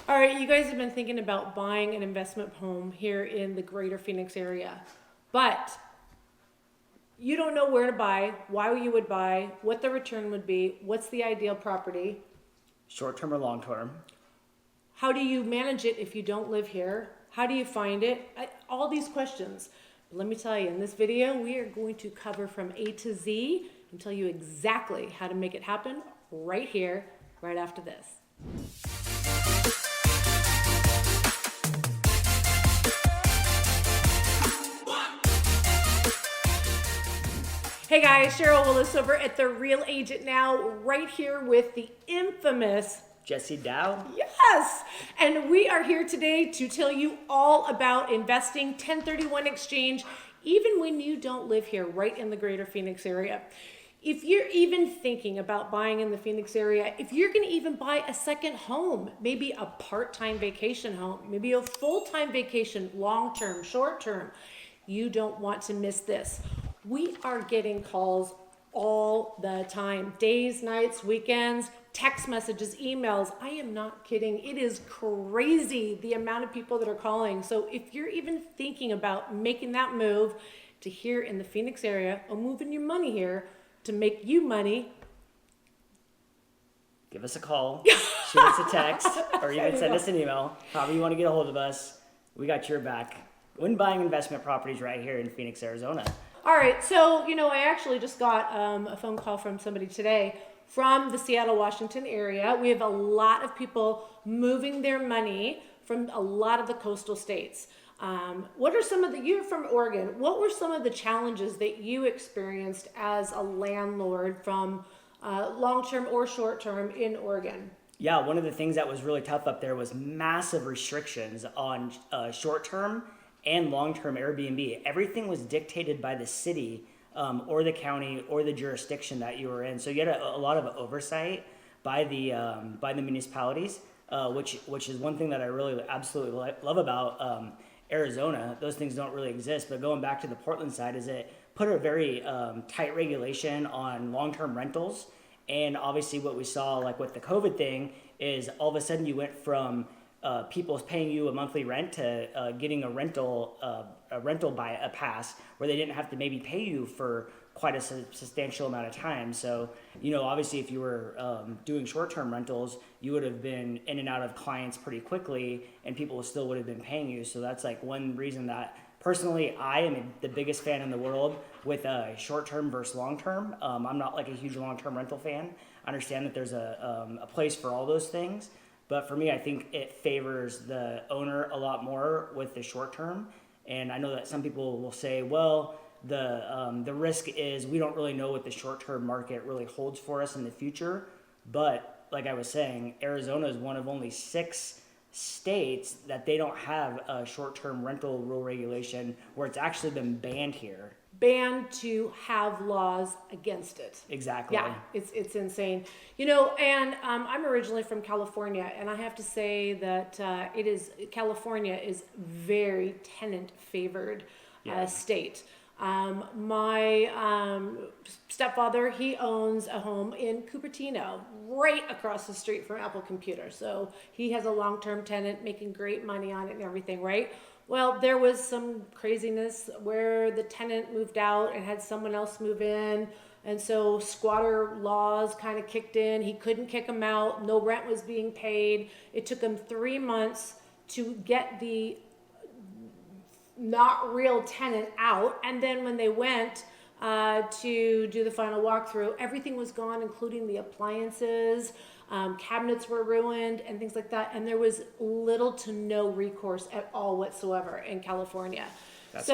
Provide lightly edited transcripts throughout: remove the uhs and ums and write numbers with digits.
All right, you guys have been thinking about buying an investment home here in the greater Phoenix area, but you don't know where to buy, why you would buy, what the return would be, what's the ideal property, Short term or long term? how do you manage it if you don't live here, how do you find it, all these questions. But let me tell you, in this video, we are going to cover from A to Z and tell you exactly how to make it happen right here, right after this. Hey guys, Sheryl Willis over at The Real Agent Now, right here with the infamous Jesse Dow? Yes! And we are here today to tell you all about investing, 1031 exchange, even when you don't live here, right in the greater Phoenix area. If you're even thinking about buying in the Phoenix area, if you're gonna even buy a second home, maybe a part-time vacation home, maybe a full-time vacation, long-term, short-term, you don't want to miss this. We are getting calls all the time, days, nights, weekends, text messages, emails. I am not kidding. It is crazy the amount of people that are calling. So if you're even thinking about making that move to here in the Phoenix area or moving your money here to make you money, give us a call, shoot us a text, or even send us an email. However you want to get a hold of us, we got your back. When buying investment properties right here in Phoenix, Arizona. All right, so, I actually just got a phone call from somebody today from the Seattle, Washington area. We have a lot of people moving their money from a lot of the coastal states. What are some of you're from Oregon, what were some of the challenges that you experienced as a landlord from long-term or short-term in Oregon? Yeah, one of the things that was really tough up there was massive restrictions on short-term and long-term Airbnb. Everything was dictated by the city or the county or the jurisdiction that you were in. So you had a lot of oversight by the municipalities, which is one thing that I really absolutely love about Arizona. Those things don't really exist. But going back to the Portland side, is it put a very tight regulation on long-term rentals. And obviously what we saw, like with the COVID thing, is all of a sudden you went from people paying you a monthly rent to getting a rental by a pass where they didn't have to maybe pay you for quite a substantial amount of time. So, obviously if you were doing short-term rentals, you would have been in and out of clients pretty quickly and people still would have been paying you. So that's like one reason that personally I am the biggest fan in the world with short-term versus long-term. I'm not like a huge long-term rental fan. I understand that there's a place for all those things. But for me, I think it favors the owner a lot more with the short term. And I know that some people will say, well, the risk is we don't really know what the short term market really holds for us in the future. But like I was saying, Arizona is one of only 6 states that they don't have a short term rental rule regulation where it's actually been banned here. Banned to have laws against it. Exactly. Yeah, it's insane. And I'm originally from California, and I have to say that California is very tenant favored state. My stepfather, he owns a home in Cupertino, right across the street from Apple Computer. So he has a long-term tenant making great money on it and everything, right? Well, there was some craziness where the tenant moved out and had someone else move in. And so squatter laws kind of kicked in. He couldn't kick him out. No rent was being paid. It took him 3 months to get the not real tenant out. And then when they went to do the final walkthrough, everything was gone, including the appliances. Cabinets were ruined and things like that. And there was little to no recourse at all whatsoever in California. There's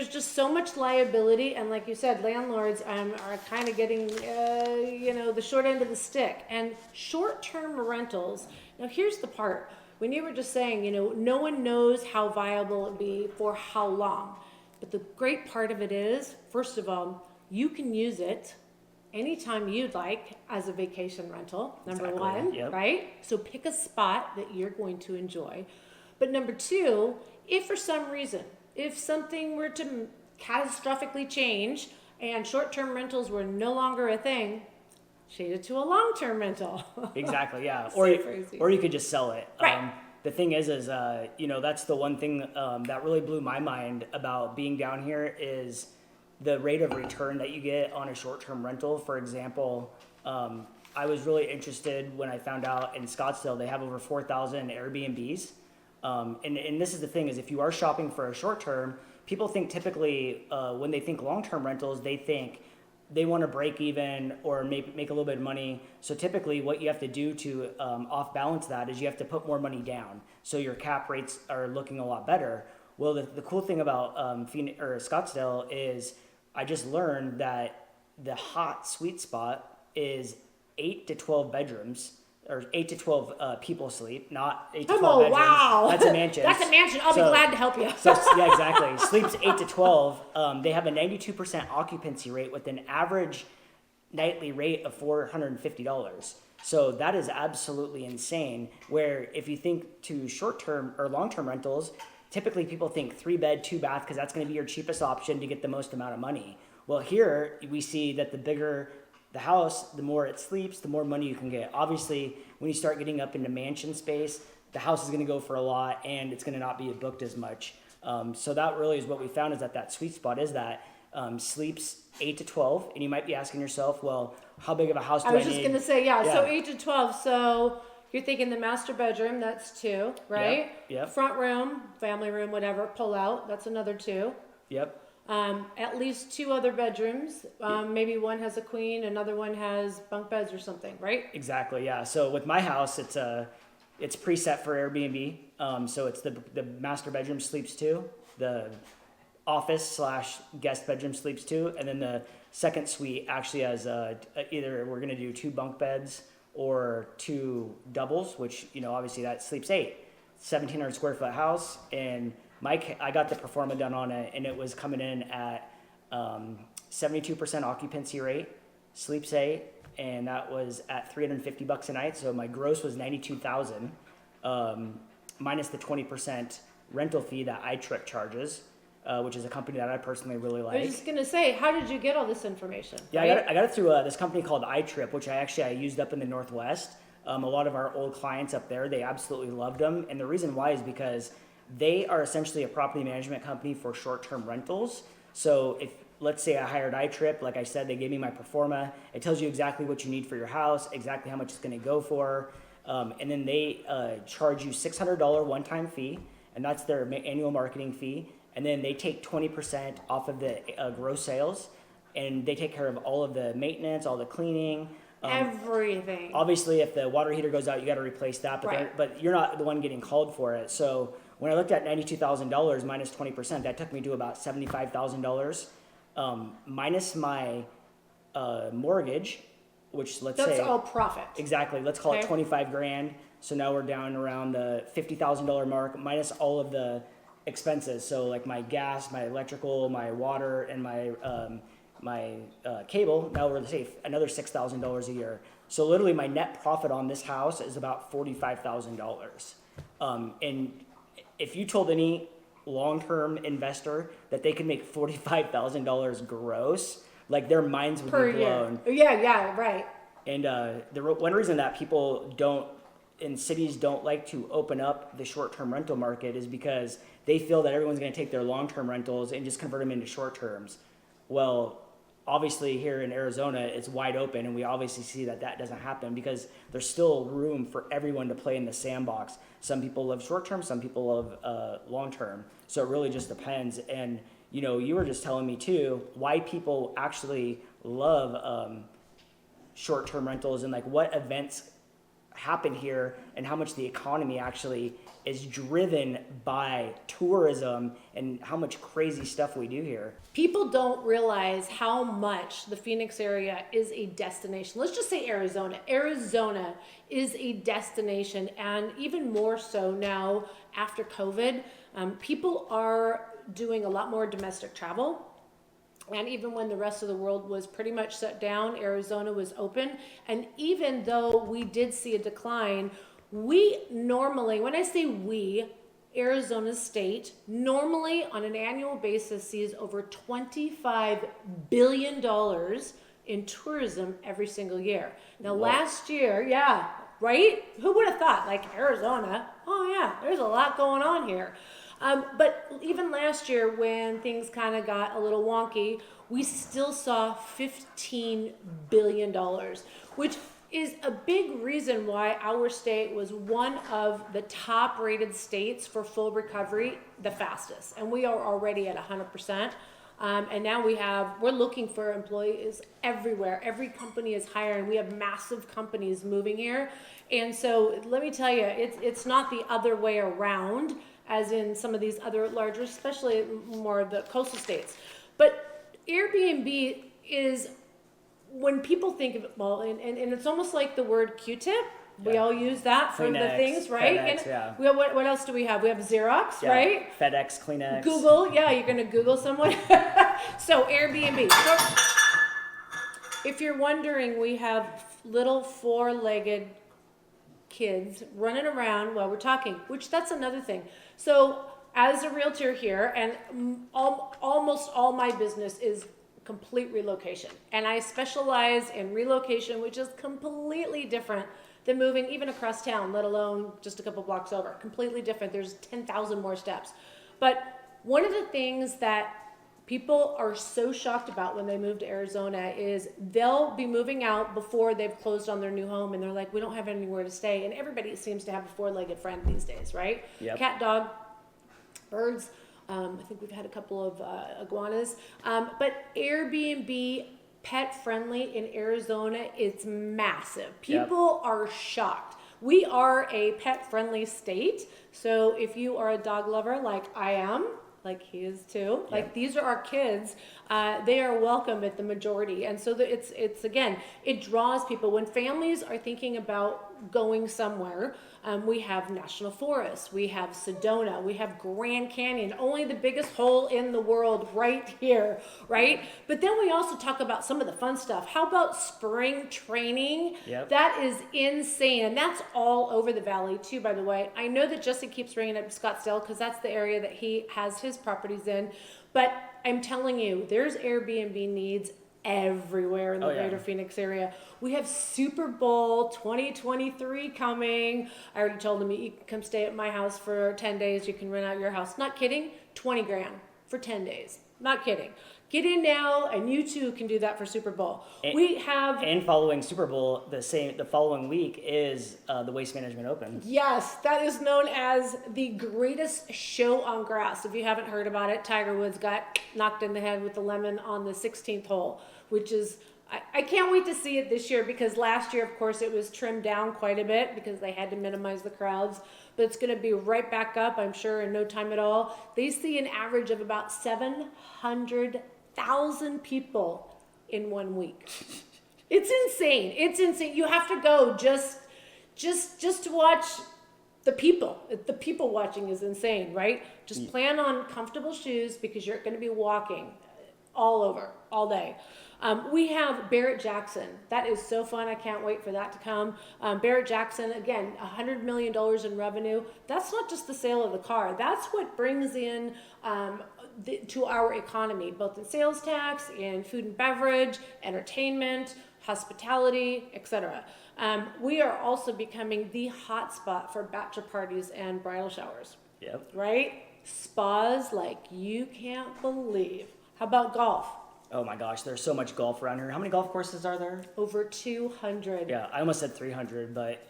just so much liability. And like you said, landlords are kind of getting, the short end of the stick. And short-term rentals, now here's the part. When you were just saying, no one knows how viable it'd be for how long. But the great part of it is, first of all, you can use it anytime you'd like as a vacation rental, number one, yep. Right? So pick a spot that you're going to enjoy. But number 2, if for some reason, if something were to catastrophically change and short-term rentals were no longer a thing, change it to a long-term rental. Exactly, yeah. Crazy. Or you could just sell it. Right. The thing is, that's the one thing that really blew my mind about being down here is the rate of return that you get on a short-term rental. For example, I was really interested when I found out in Scottsdale they have over 4,000 Airbnbs. And this is the thing is if you are shopping for a short-term, people think typically when they think long-term rentals, they think they want to break even or make a little bit of money. So typically what you have to do to off balance that is you have to put more money down. So your cap rates are looking a lot better. Well, the cool thing about Phoenix or Scottsdale is I just learned that the hot sweet spot is 8 to 12 bedrooms or 8 to 12 people sleep, not 8 to 12 bedrooms. Wow. That's a mansion. That's a mansion. I'll be glad to help you. Yeah, exactly. Sleeps 8 to 12. They have a 92% occupancy rate with an average nightly rate of $450. So that is absolutely insane. Where if you think to short-term or long-term rentals, typically people think 3-bed, 2-bath, because that's going to be your cheapest option to get the most amount of money. Well, here we see that the bigger the house, the more it sleeps, the more money you can get. Obviously, when you start getting up into mansion space, the house is going to go for a lot and it's going to not be booked as much. So that really is what we found is that sweet spot is that sleeps 8 to 12. And you might be asking yourself, well, how big of a house do I need? I was just going to say, yeah, so 8 to 12. So you're thinking the master bedroom, that's 2, right? Yep. Front room, family room, whatever, pull out, that's another 2. Yep. At least 2 other bedrooms. Maybe one has a queen, another one has bunk beds or something, right? Exactly, yeah. So with my house, it's preset for Airbnb. So it's the master bedroom sleeps 2, the office / guest bedroom sleeps 2, and then the second suite actually has either we're going to do 2 bunk beds or 2 doubles, which obviously that sleeps 8. 1,700 square foot house, and I got the pro forma done on it, and it was coming in at 72% occupancy rate, sleeps 8, and that was at $350 a night. So my gross was $92,000, minus the 20% rental fee that iTrip charges, which is a company that I personally really like. I was just gonna say, how did you get all this information? Yeah, right? I got it through this company called iTrip, which I used up in the Northwest. A lot of our old clients up there, they absolutely loved them, and the reason why is because they are essentially a property management company for short-term rentals. So if, let's say I hired iTrip, like I said, they gave me my pro forma. It tells you exactly what you need for your house, exactly how much it's going to go for. And then they charge you $600 one-time fee, and that's their annual marketing fee. And then they take 20% off of the gross sales, and they take care of all of the maintenance, all the cleaning. Everything. Obviously, if the water heater goes out, you got to replace that, but you're not the one getting called for it. So when I looked at $92,000 minus 20%, that took me to about $75,000, minus my mortgage, which let's say that's all profit. Exactly. Let's call it 25 grand. So now we're down around the $50,000 mark, minus all of the expenses. So like my gas, my electrical, my water, and my cable. Now we're safe another $6,000 a year. So literally my net profit on this house is about $45,000. And if you told any long-term investor that they could make $45,000 gross, like their minds would be blown. Yeah, right. And one reason that people in cities don't like to open up the short-term rental market is because they feel that everyone's going to take their long-term rentals and just convert them into short-terms. Well, obviously here in Arizona, it's wide open, and we obviously see that doesn't happen because there's still room for everyone to play in the sandbox. Some people love short-term, some people love long-term. So it really just depends. And, you were just telling me too, why people actually love short-term rentals and like what events happen here and how much the economy actually is driven by tourism and how much crazy stuff we do here. People don't realize how much the Phoenix area is a destination. Let's just say Arizona. Arizona is a destination, and even more so now after COVID. People are doing a lot more domestic travel. And even when the rest of the world was pretty much shut down, Arizona was open. And even though we did see a decline, we normally, when I say we, Arizona State, normally on an annual basis sees over $25 billion in tourism every single year. Now, last year, yeah, right? Who would have thought? Like Arizona, oh yeah, there's a lot going on here. But even last year, when things kind of got a little wonky, we still saw $15 billion, which is a big reason why our state was one of the top rated states for full recovery the fastest. And we are already at 100%. And now we're looking for employees everywhere. Every company is hiring. We have massive companies moving here. And so let me tell you, it's not the other way around, as in some of these other larger, especially more of the coastal states. But Airbnb is, when people think of it, well, and it's almost like the word Q-tip. We Yeah. all use that for Kleenex, the things, right? FedEx, And yeah. what else do we have? We have Xerox, Yeah. right? FedEx, Kleenex. Google, yeah, you're going to Google someone. So Airbnb. So if you're wondering, we have little four-legged kids running around while we're talking, which that's another thing. So as a realtor here, and almost all my business is complete relocation. And I specialize in relocation, which is completely different than moving even across town, let alone just a couple blocks over. Completely different. There's 10,000 more steps. But one of the things that people are so shocked about when they move to Arizona is they'll be moving out before they've closed on their new home, and they're like, we don't have anywhere to stay. And everybody seems to have a four-legged friend these days, right? Yep. Cat, dog, birds. I think we've had a couple of iguanas. But Airbnb pet friendly in Arizona, it's massive. People are shocked. We are a pet friendly state. So if you are a dog lover like I am, like he is too, like these are our kids, they are welcome at the majority. And so it's again, it draws people. When families are thinking about going somewhere, we have national forests, we have Sedona, we have Grand Canyon, only the biggest hole in the world right here, right? But then we also talk about some of the fun stuff. How about spring training? Yep. That is insane. And that's all over the valley too, by the way. I know that Jesse keeps bringing up Scottsdale because that's the area that he has his properties in. But I'm telling you, there's Airbnb needs everywhere in the greater Phoenix area. We have Super Bowl 2023 coming. I already told him you can come stay at my house for 10 days. You can rent out your house. Not kidding. 20 grand for 10 days. Not kidding. Get in now, and you too can do that for Super Bowl. And following Super Bowl, the following week is the Waste Management Open. Yes, that is known as the greatest show on grass. If you haven't heard about it, Tiger Woods got knocked in the head with a lemon on the 16th hole, which is, I can't wait to see it this year, because last year, of course, it was trimmed down quite a bit because they had to minimize the crowds. But it's going to be right back up, I'm sure, in no time at all. They see an average of about 700,000 people in 1 week. It's insane. It's insane. You have to go just to watch the people. The people watching is insane, right? Just plan on comfortable shoes because you're going to be walking all over, all day. We have Barrett Jackson. That is so fun. I can't wait for that to come. Barrett Jackson, again, $100 million in revenue. That's not just the sale of the car. That's what brings in to our economy, both in sales tax, in food and beverage, entertainment, hospitality, etc. We are also becoming the hot spot for bachelor parties and bridal showers. Yep. Right? Spas like you can't believe. How about golf? Oh my gosh, there's so much golf around here. How many golf courses are there? Over 200. Yeah, I almost said 300, but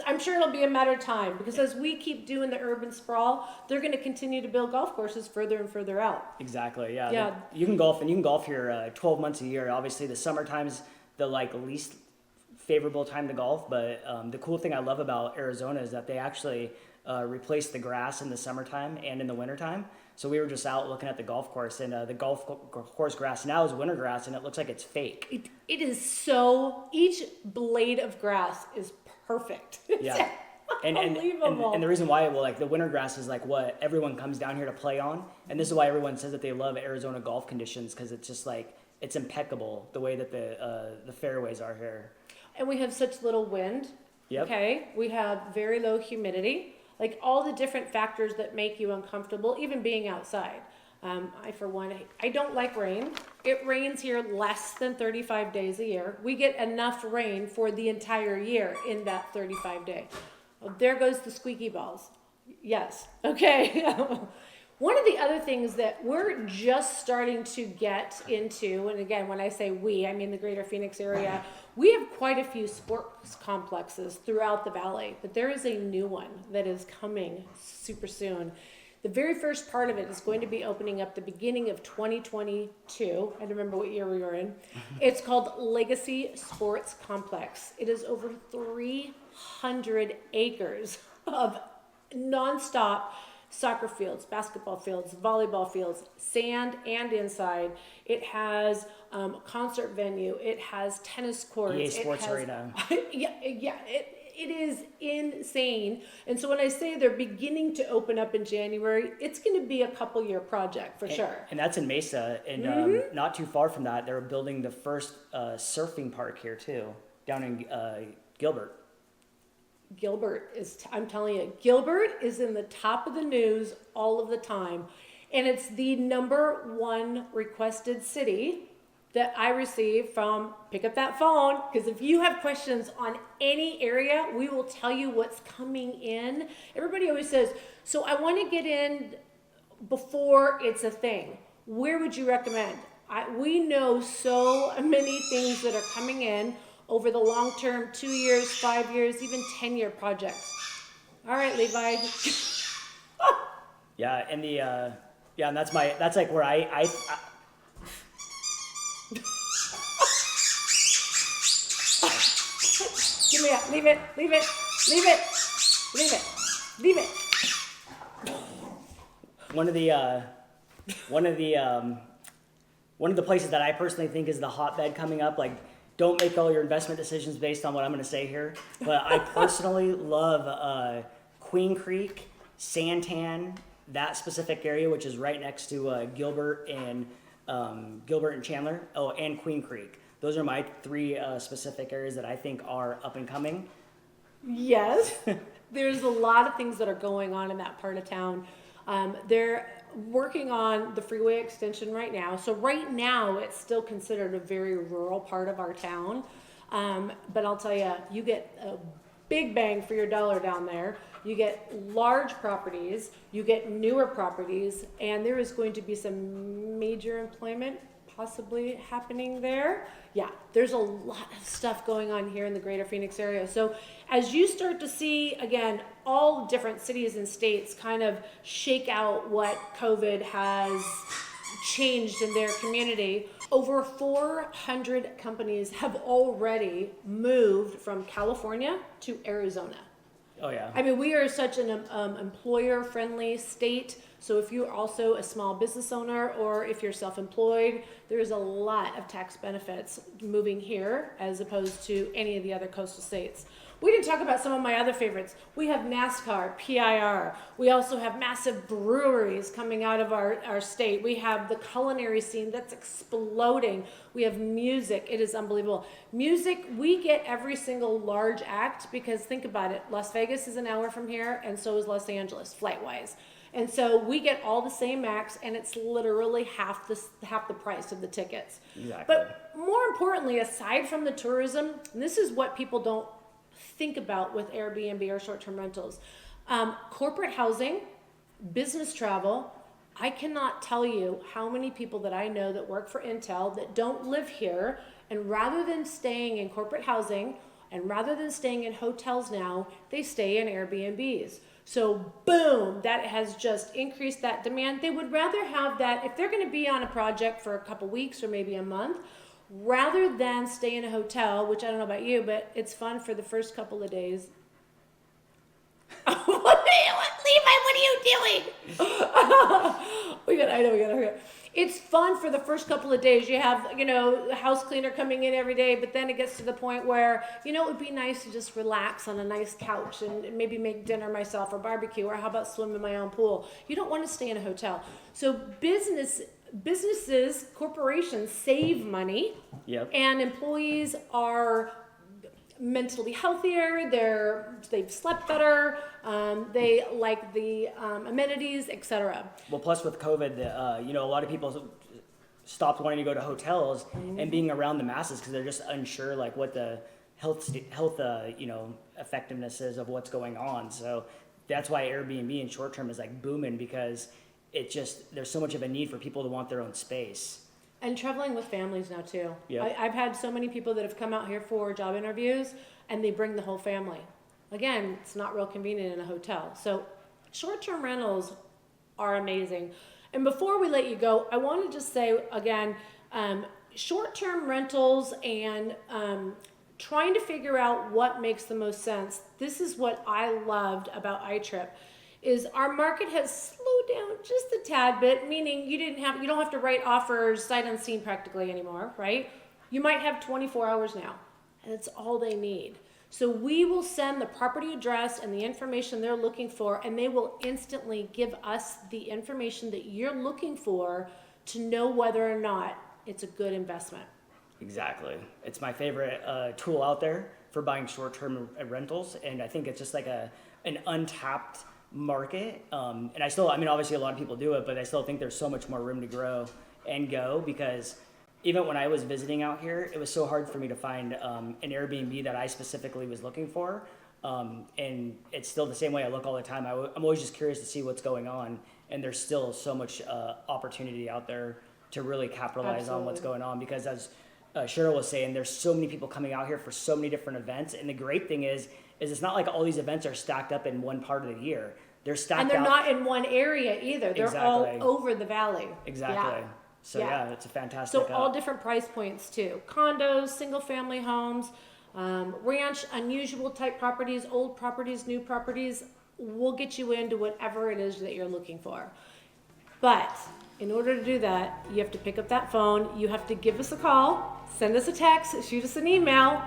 I'm sure it'll be a matter of time, because as we keep doing the urban sprawl, they're going to continue to build golf courses further and further out. Exactly, yeah. Yeah. You can golf here 12 months a year. Obviously, the summertime's the least favorable time to golf, but the cool thing I love about Arizona is that they actually replace the grass in the summertime and in the wintertime. So we were just out looking at the golf course, and the golf course grass now is winter grass, and it looks like it's fake. It is so, each blade of grass is perfect. Yeah. Unbelievable. And the reason why, the winter grass is what everyone comes down here to play on. And this is why everyone says that they love Arizona golf conditions, because it's just it's impeccable the way that the fairways are here. And we have such little wind. Yep. Okay. We have very low humidity. All the different factors that make you uncomfortable, even being outside. I, for one, I don't like rain. It rains here less than 35 days a year. We get enough rain for the entire year in that 35 day. Well, there goes the squeaky balls. Yes. Okay. One of the other things that we're just starting to get into, and again, when I say we, I mean the greater Phoenix area, we have quite a few sports complexes throughout the valley, but there is a new one that is coming super soon. The very first part of it is going to be opening up the beginning of 2022. I don't remember what year we were in. It's called Legacy Sports Complex. It is over 300 acres of nonstop soccer fields, basketball fields, volleyball fields, sand and inside. It has concert venue. It has tennis courts. EA Sports Arena. It is insane. And so when I say they're beginning to open up in January, it's going to be a couple year project for sure. And that's in Mesa. And not too far from that, they're building the first surfing park here too, down in Gilbert. Gilbert is, I'm telling you, Gilbert is in the top of the news all of the time. And it's the #1 requested city that I receive from pick up that phone, because if you have questions on any area, we will tell you what's coming in. Everybody always says, so I want to get in before it's a thing. Where would you recommend? We know so many things that are coming in over the long term, 2 years, 5 years, even 10-year projects. All right, Levi. Yeah, and and that's like where I Give me up. Leave it. Leave it. Leave it. Leave it. Leave it. one of the places that I personally think is the hotbed coming up, like, don't make all your investment decisions based on what I'm going to say here, but I personally love Queen Creek, Santan, that specific area, which is right next to Gilbert and Chandler. Oh, and Queen Creek. Those are my 3 specific areas that I think are up and coming. Yes, there's a lot of things that are going on in that part of town. They're working on the freeway extension right now. So right now, it's still considered a very rural part of our town. But I'll tell you, you get a big bang for your dollar down there. You get large properties, you get newer properties, and there is going to be some major employment possibly happening there. Yeah, there's a lot of stuff going on here in the greater Phoenix area. So as you start to see, again, all different cities and states kind of shake out what COVID has changed in their community, over 400 companies have already moved from California to Arizona. Oh yeah. I mean, we are such an employer-friendly state. So if you're also a small business owner or if you're self-employed, there's a lot of tax benefits moving here as opposed to any of the other coastal states. We didn't talk about some of my other favorites. We have NASCAR, PIR. We also have massive breweries coming out of our state. We have the culinary scene that's exploding. We have music. It is unbelievable. Music, we get every single large act because think about it. Las Vegas is an hour from here and so is Los Angeles, flight-wise. And so we get all the same acts, and it's literally half the price of the tickets. Exactly. But more importantly, aside from the tourism, and this is what people don't think about with Airbnb or short-term rentals, corporate housing, business travel. I cannot tell you how many people that I know that work for Intel that don't live here, and rather than staying in corporate housing and rather than staying in hotels now, they stay in Airbnbs. So boom, that has just increased that demand. They would rather have that, if they're going to be on a project for a couple weeks or maybe a month, rather than stay in a hotel, which I don't know about you, but it's fun for the first couple of days. Levi, what are you doing? we got to It's fun for the first couple of days. You have, a house cleaner coming in every day, but then it gets to the point where, it would be nice to just relax on a nice couch and maybe make dinner myself or barbecue, or how about swim in my own pool? You don't want to stay in a hotel. So businesses, corporations save money. Yep. And employees are mentally healthier, they've slept better, they like the amenities, etc. Well, plus with COVID, a lot of people stopped wanting to go to hotels and being around the masses because they're just unsure like what the health effectiveness is of what's going on. So that's why Airbnb and short term is like booming, because there's so much of a need for people to want their own space. And traveling with families now too. Yep. I've had so many people that have come out here for job interviews and they bring the whole family. Again, it's not real convenient in a hotel. So short-term rentals are amazing. And before we let you go, I want to just say again, short-term rentals and trying to figure out what makes the most sense. This is what I loved about iTrip. Is our market has slowed down just a tad bit, meaning you don't have to write offers sight unseen practically anymore, right? You might have 24 hours now, and that's all they need. So we will send the property address and the information they're looking for, and they will instantly give us the information that you're looking for to know whether or not it's a good investment. Exactly. It's my favorite tool out there for buying short-term rentals, and I think it's just like an untapped market. And obviously a lot of people do it, but I still think there's so much more room to grow and go, because even when I was visiting out here, it was so hard for me to find an Airbnb that I specifically was looking for. And it's still the same way I look all the time. I'm always just curious to see what's going on, and there's still so much opportunity out there to really capitalize on what's going on, because as Sheryl was saying, there's so many people coming out here for so many different events. And the great thing is it's not like all these events are stacked up in one part of the year. They're stacked And they're out. not in one area either. They're all over the valley. Exactly. Yeah. So yeah, it's a fantastic. So all different price points too. Condos, single family homes, ranch, unusual type properties, old properties, new properties. We'll get you into whatever it is that you're looking for. But in order to do that, you have to pick up that phone. You have to give us a call, send us a text, shoot us an email.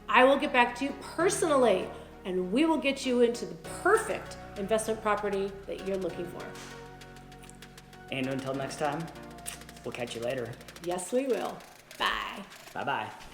I will get back to you personally, and we will get you into the perfect investment property that you're looking for. And until next time, we'll catch you later. Yes, we will. Bye. Bye-bye.